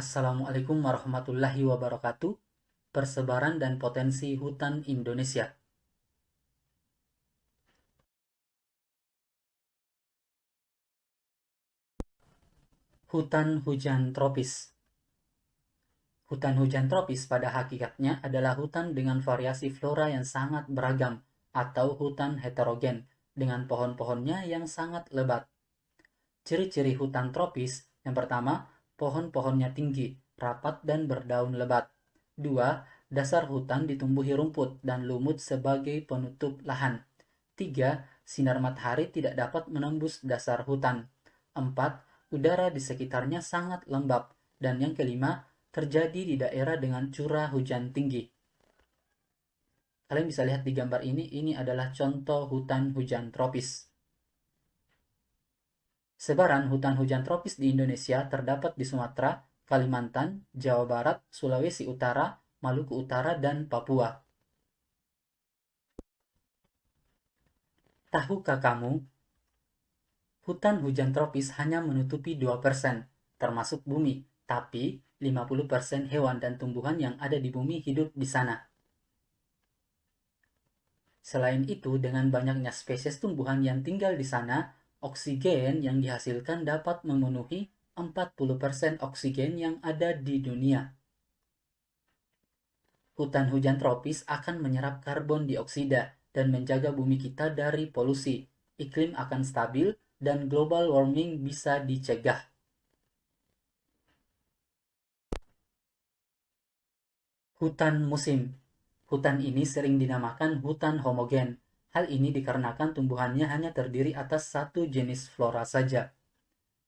Assalamualaikum warahmatullahi wabarakatuh. Persebaran dan potensi hutan Indonesia. Hutan hujan tropis. Hutan hujan tropis pada hakikatnya adalah hutan dengan variasi flora yang sangat beragam atau hutan heterogen dengan pohon-pohonnya yang sangat lebat. Ciri-ciri hutan tropis, yang pertama, pohon-pohonnya tinggi, rapat dan berdaun lebat. Dua, dasar hutan ditumbuhi rumput dan lumut sebagai penutup lahan. Tiga, sinar matahari tidak dapat menembus dasar hutan. Empat, udara di sekitarnya sangat lembab. Dan yang kelima, terjadi di daerah dengan curah hujan tinggi. Kalian bisa lihat di gambar ini adalah contoh hutan hujan tropis. Sebaran hutan hujan tropis di Indonesia terdapat di Sumatera, Kalimantan, Jawa Barat, Sulawesi Utara, Maluku Utara, dan Papua. Tahukah kamu, hutan hujan tropis hanya menutupi 2%, termasuk bumi, tapi 50% hewan dan tumbuhan yang ada di bumi hidup di sana. Selain itu, dengan banyaknya spesies tumbuhan yang tinggal di sana, oksigen yang dihasilkan dapat memenuhi 40% oksigen yang ada di dunia. Hutan hujan tropis akan menyerap karbon dioksida dan menjaga bumi kita dari polusi. Iklim akan stabil dan global warming bisa dicegah. Hutan musim. Hutan ini sering dinamakan hutan homogen. Hal ini dikarenakan tumbuhannya hanya terdiri atas satu jenis flora saja.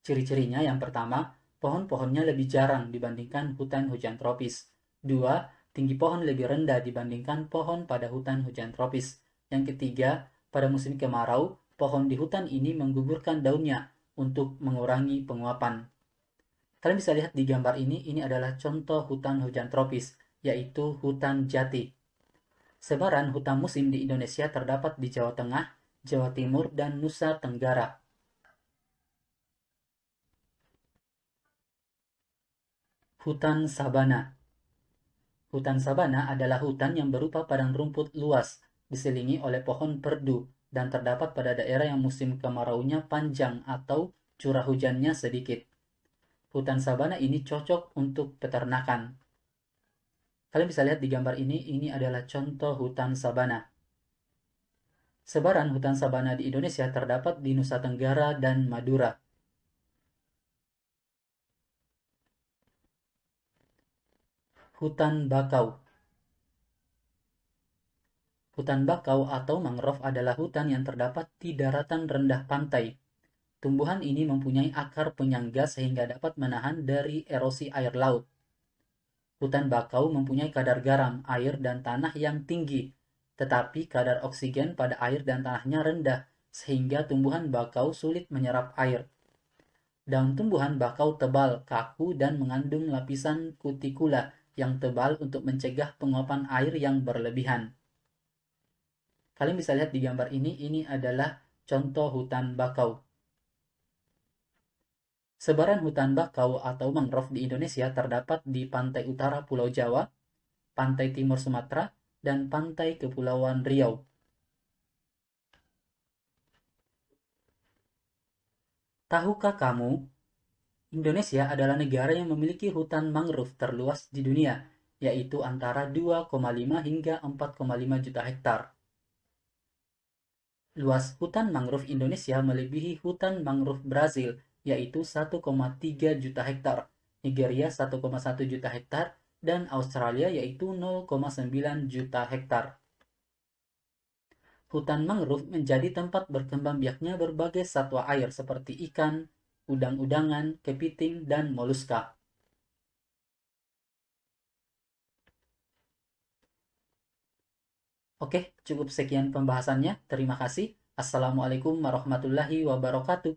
Ciri-cirinya yang pertama, pohon-pohonnya lebih jarang dibandingkan hutan hujan tropis. Dua, tinggi pohon lebih rendah dibandingkan pohon pada hutan hujan tropis. Yang ketiga, pada musim kemarau, pohon di hutan ini menggugurkan daunnya untuk mengurangi penguapan. Kalian bisa lihat di gambar ini adalah contoh hutan hujan tropis, yaitu hutan jati. Sebaran hutan musim di Indonesia terdapat di Jawa Tengah, Jawa Timur, dan Nusa Tenggara. Hutan sabana. Hutan sabana adalah hutan yang berupa padang rumput luas, diselingi oleh pohon perdu, dan terdapat pada daerah yang musim kemaraunya panjang atau curah hujannya sedikit. Hutan sabana ini cocok untuk peternakan. Kalian bisa lihat di gambar ini adalah contoh hutan sabana. Sebaran hutan sabana di Indonesia terdapat di Nusa Tenggara dan Madura. Hutan bakau. Hutan bakau atau mangrove adalah hutan yang terdapat di daratan rendah pantai. Tumbuhan ini mempunyai akar penyangga sehingga dapat menahan dari erosi air laut. Hutan bakau mempunyai kadar garam, air, dan tanah yang tinggi, tetapi kadar oksigen pada air dan tanahnya rendah, sehingga tumbuhan bakau sulit menyerap air. Daun tumbuhan bakau tebal, kaku, dan mengandung lapisan kutikula yang tebal untuk mencegah penguapan air yang berlebihan. Kalian bisa lihat di gambar ini adalah contoh hutan bakau. Sebaran hutan bakau atau mangrove di Indonesia terdapat di pantai utara Pulau Jawa, pantai timur Sumatera, dan pantai Kepulauan Riau. Tahukah kamu, Indonesia adalah negara yang memiliki hutan mangrove terluas di dunia, yaitu antara 2,5 hingga 4,5 juta hektar. Luas hutan mangrove Indonesia melebihi hutan mangrove Brazil, yaitu 1,3 juta hektar, Nigeria 1,1 juta hektar, dan Australia yaitu 0,9 juta hektar. Hutan mangrove menjadi tempat berkembang biaknya berbagai satwa air seperti ikan, udang-udangan, kepiting, dan moluska. Oke, cukup sekian pembahasannya. Terima kasih. Assalamualaikum warahmatullahi wabarakatuh.